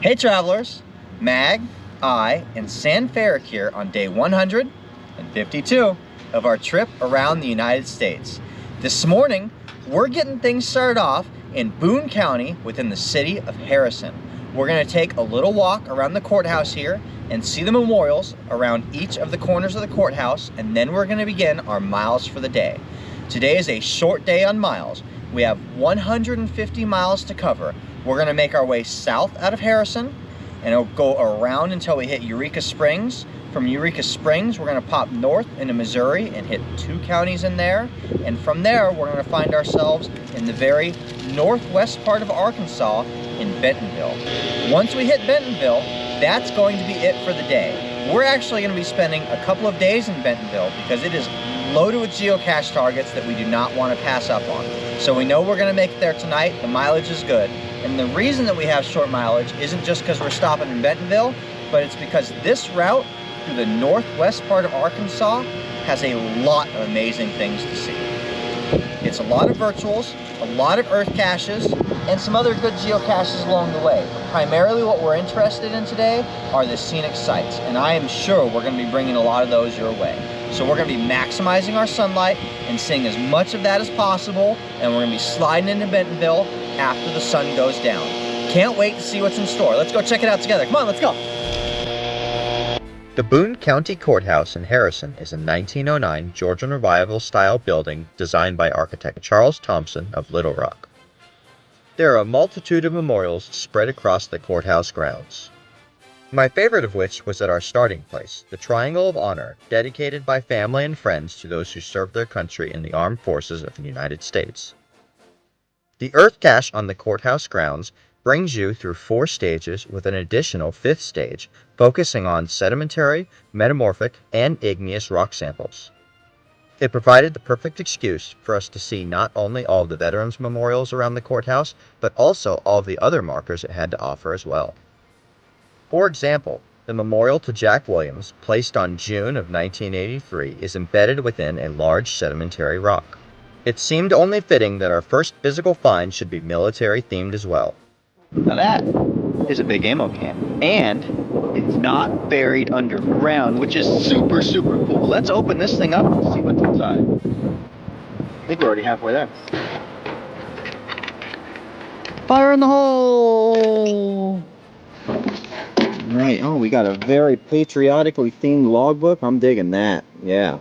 Hey travelers, Mag, I, and San Ferric here on day 152 of our trip around the United States. This morning, we're getting things started off in Boone County within the city of Harrison. We're gonna take a little walk around the courthouse here and see the memorials around each of the corners of the courthouse, and then we're gonna begin our miles for the day. Today is a short day on miles. We have 150 miles to cover. We're gonna make our way south out of Harrison, and it'll go around until we hit Eureka Springs. From Eureka Springs, we're gonna pop north into Missouri and hit 2 counties in there. And from there, we're gonna find ourselves in the very northwest part of Arkansas in Bentonville. Once we hit Bentonville, that's going to be it for the day. We're actually gonna be spending a couple of days in Bentonville because it is loaded with geocache targets that we do not want to pass up on. So we know we're gonna make it there tonight. The mileage is good. And the reason that we have short mileage isn't just because we're stopping in Bentonville, but it's because this route through the northwest part of Arkansas has a lot of amazing things to see. It's a lot of virtuals, a lot of earth caches, and some other good geocaches along the way. Primarily what we're interested in today are the scenic sites, and I am sure we're going to be bringing a lot of those your way. So we're going to be maximizing our sunlight and seeing as much of that as possible, and we're going to be sliding into Bentonville after the sun goes down. Can't wait to see what's in store. Let's go check it out together. Come on, let's go. The Boone County Courthouse in Harrison is a 1909 Georgian Revival style building designed by architect Charles Thompson of Little Rock. There are a multitude of memorials spread across the courthouse grounds. My favorite of which was at our starting place, the Triangle of Honor, dedicated by family and friends to those who served their country in the armed forces of the United States. The earth cache on the courthouse grounds brings you through 4 stages with an additional 5th stage focusing on sedimentary, metamorphic, and igneous rock samples. It provided the perfect excuse for us to see not only all of the veterans' memorials around the courthouse, but also all of the other markers it had to offer as well. For example, the memorial to Jack Williams, placed on June of 1983, is embedded within a large sedimentary rock. It seemed only fitting that our first physical find should be military-themed as well. Now that is a big ammo can, and it's not buried underground, which is super, super cool. Let's open this thing up and see what's inside. I think we're already halfway there. Fire in the hole! Right, oh, we got a very patriotically themed logbook. I'm digging that, yeah.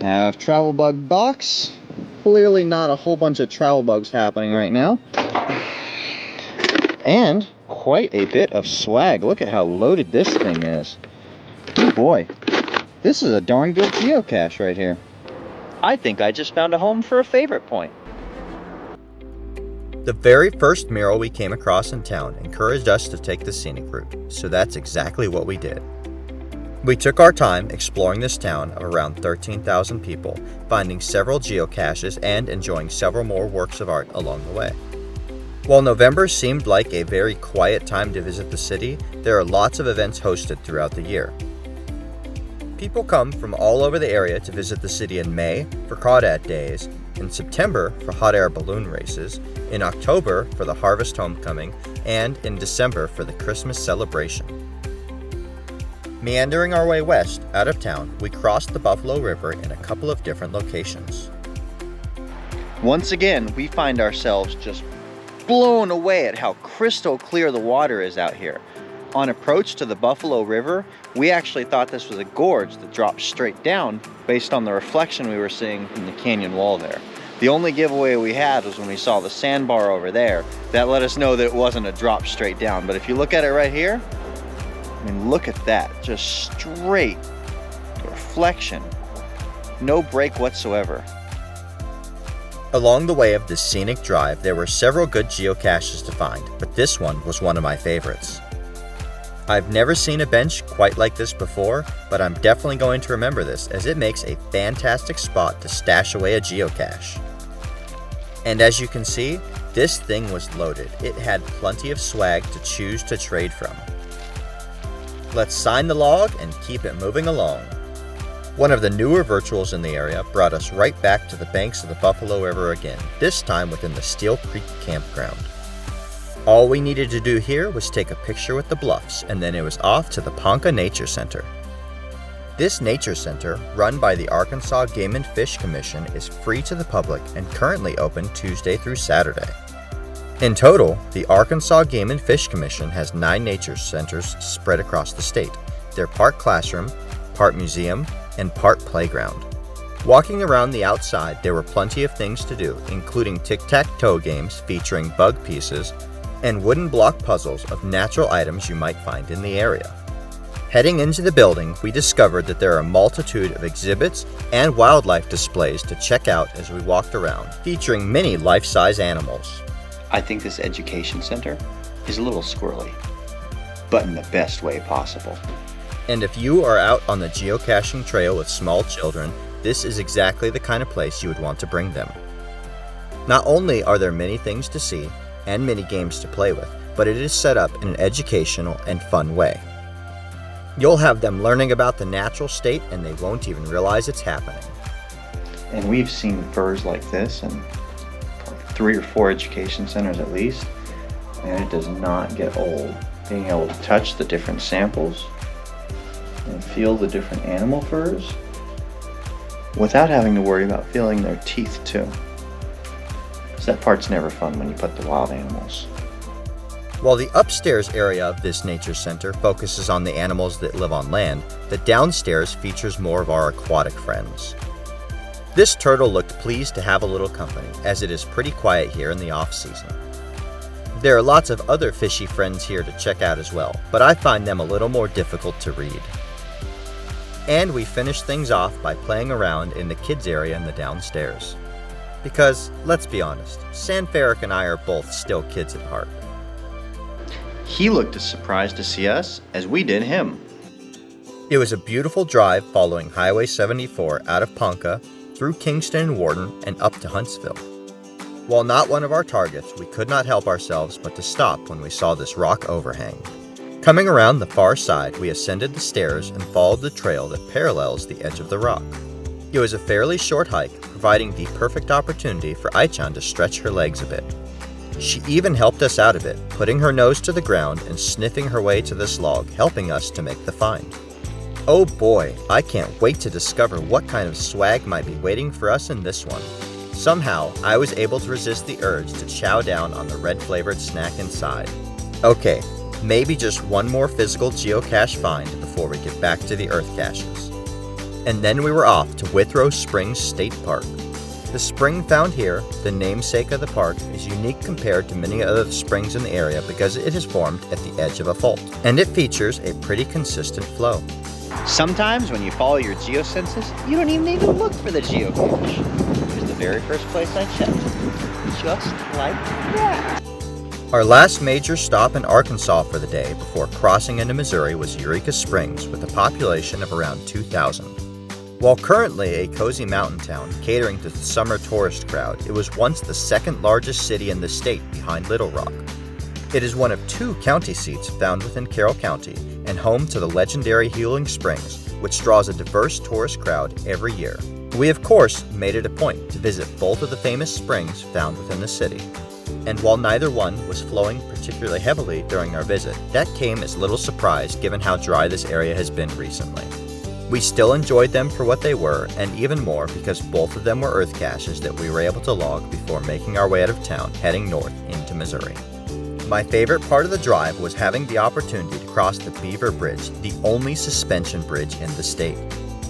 Have travel bug box. Clearly not a whole bunch of travel bugs happening right now. And quite a bit of swag. Look at how loaded this thing is. Oh boy, this is a darn good geocache right here. I think I just found a home for a favorite point. The very first mural we came across in town encouraged us to take the scenic route, so that's exactly what we did. We took our time exploring this town of around 13,000 people, finding several geocaches and enjoying several more works of art along the way. While November seemed like a very quiet time to visit the city, there are lots of events hosted throughout the year. People come from all over the area to visit the city in May for Crawdad Days, in September for hot air balloon races, in October for the Harvest Homecoming, and in December for the Christmas celebration. Meandering our way west, out of town, we crossed the Buffalo River in a couple of different locations. Once again, we find ourselves just blown away at how crystal clear the water is out here. On approach to the Buffalo River, we actually thought this was a gorge that dropped straight down based on the reflection we were seeing from the canyon wall there. The only giveaway we had was when we saw the sandbar over there. That let us know that it wasn't a drop straight down. But if you look at it right here, I mean, look at that, just straight reflection. No break whatsoever. Along the way of this scenic drive, there were several good geocaches to find, but this one was one of my favorites. I've never seen a bench quite like this before, but I'm definitely going to remember this as it makes a fantastic spot to stash away a geocache. And as you can see, this thing was loaded. It had plenty of swag to choose to trade from. Let's sign the log and keep it moving along. One of the newer virtuals in the area brought us right back to the banks of the Buffalo River again, this time within the Steel Creek campground. All we needed to do here was take a picture with the bluffs, and then it was off to the Ponca Nature Center. This nature center, run by the Arkansas Game and Fish Commission, is free to the public and currently open Tuesday through Saturday. In total, the Arkansas Game and Fish Commission has 9 nature centers spread across the state. They're part classroom, part museum, and part playground. Walking around the outside, there were plenty of things to do, including tic-tac-toe games featuring bug pieces and wooden block puzzles of natural items you might find in the area. Heading into the building, we discovered that there are a multitude of exhibits and wildlife displays to check out as we walked around, featuring many life-size animals. I think this education center is a little squirrely, but in the best way possible. And if you are out on the geocaching trail with small children, this is exactly the kind of place you would want to bring them. Not only are there many things to see and many games to play with, but it is set up in an educational and fun way. You'll have them learning about the natural state and they won't even realize it's happening. And we've seen furs like this in 3 or 4 education centers at least, and it does not get old. Being able to touch the different samples and feel the different animal furs without having to worry about feeling their teeth too. So that part's never fun when you put the wild animals. While the upstairs area of this nature center focuses on the animals that live on land, the downstairs features more of our aquatic friends. This turtle looked pleased to have a little company, as it is pretty quiet here in the off-season. There are lots of other fishy friends here to check out as well, but I find them a little more difficult to read. And we finished things off by playing around in the kids area in the downstairs. Because, let's be honest, Sanferic and I are both still kids at heart. He looked as surprised to see us as we did him. It was a beautiful drive following Highway 74 out of Ponca, through Kingston and Wharton, and up to Huntsville. While not one of our targets, we could not help ourselves but to stop when we saw this rock overhang. Coming around the far side, we ascended the stairs and followed the trail that parallels the edge of the rock. It was a fairly short hike, providing the perfect opportunity for Aichan to stretch her legs a bit. She even helped us out a bit, putting her nose to the ground and sniffing her way to this log, helping us to make the find. Oh boy, I can't wait to discover what kind of swag might be waiting for us in this one. Somehow, I was able to resist the urge to chow down on the red-flavored snack inside. Okay, maybe just one more physical geocache find before we get back to the earth caches. And then we were off to Withrow Springs State Park. The spring found here, the namesake of the park, is unique compared to many other springs in the area because it is formed at the edge of a fault, and it features a pretty consistent flow. Sometimes when you follow your geosenses, you don't even need to look for the geocache. It's the very first place I checked. Just like that. Our last major stop in Arkansas for the day before crossing into Missouri was Eureka Springs with a population of around 2,000. While currently a cozy mountain town catering to the summer tourist crowd, it was once the second largest city in the state behind Little Rock. It is one of 2 county seats found within Carroll County and home to the legendary Healing Springs, which draws a diverse tourist crowd every year. We of course made it a point to visit both of the famous springs found within the city. And while neither one was flowing particularly heavily during our visit, that came as little surprise given how dry this area has been recently. We still enjoyed them for what they were, and even more because both of them were earth caches that we were able to log before making our way out of town, heading north into Missouri. My favorite part of the drive was having the opportunity to cross the Beaver Bridge, the only suspension bridge in the state.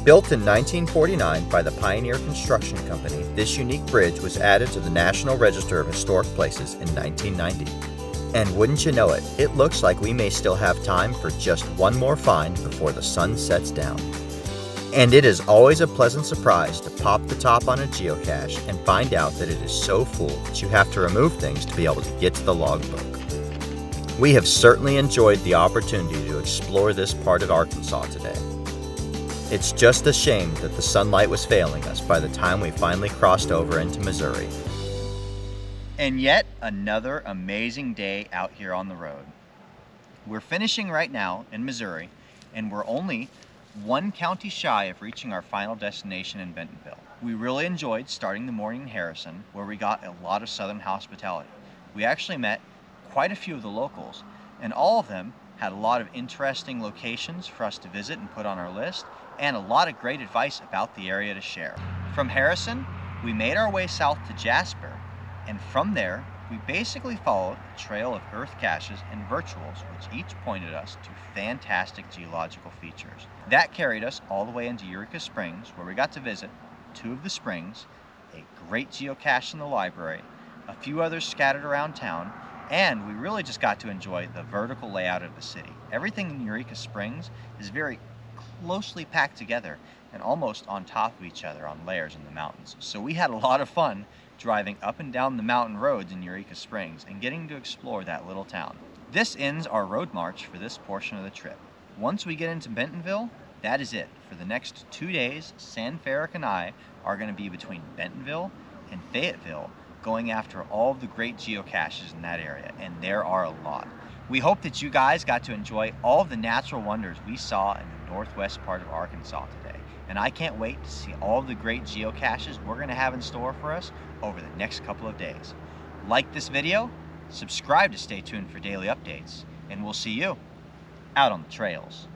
Built in 1949 by the Pioneer Construction Company, this unique bridge was added to the National Register of Historic Places in 1990. And wouldn't you know it, it looks like we may still have time for just one more find before the sun sets down. And it is always a pleasant surprise to pop the top on a geocache and find out that it is so full that you have to remove things to be able to get to the logbook. We have certainly enjoyed the opportunity to explore this part of Arkansas today. It's just a shame that the sunlight was failing us by the time we finally crossed over into Missouri. And yet another amazing day out here on the road. We're finishing right now in Missouri, and we're only 1 county shy of reaching our final destination in Bentonville. We really enjoyed starting the morning in Harrison, where we got a lot of southern hospitality. We actually met quite a few of the locals, and all of them had a lot of interesting locations for us to visit and put on our list, and a lot of great advice about the area to share. From Harrison, we made our way south to Jasper, and from there, we basically followed a trail of earth caches and virtuals, which each pointed us to fantastic geological features. That carried us all the way into Eureka Springs, where we got to visit 2 of the springs, a great geocache in the library, a few others scattered around town, and we really just got to enjoy the vertical layout of the city. Everything in Eureka Springs is very closely packed together and almost on top of each other on layers in the mountains. So we had a lot of fun driving up and down the mountain roads in Eureka Springs and getting to explore that little town. This ends our road march for this portion of the trip. Once we get into Bentonville, that is it. For the next 2 days, Sanferic and I are going to be between Bentonville and Fayetteville, going after all of the great geocaches in that area, and there are a lot. We hope that you guys got to enjoy all of the natural wonders we saw in the northwest part of Arkansas today, and I can't wait to see all of the great geocaches we're going to have in store for us over the next couple of days. Like this video, subscribe to stay tuned for daily updates, and we'll see you out on the trails.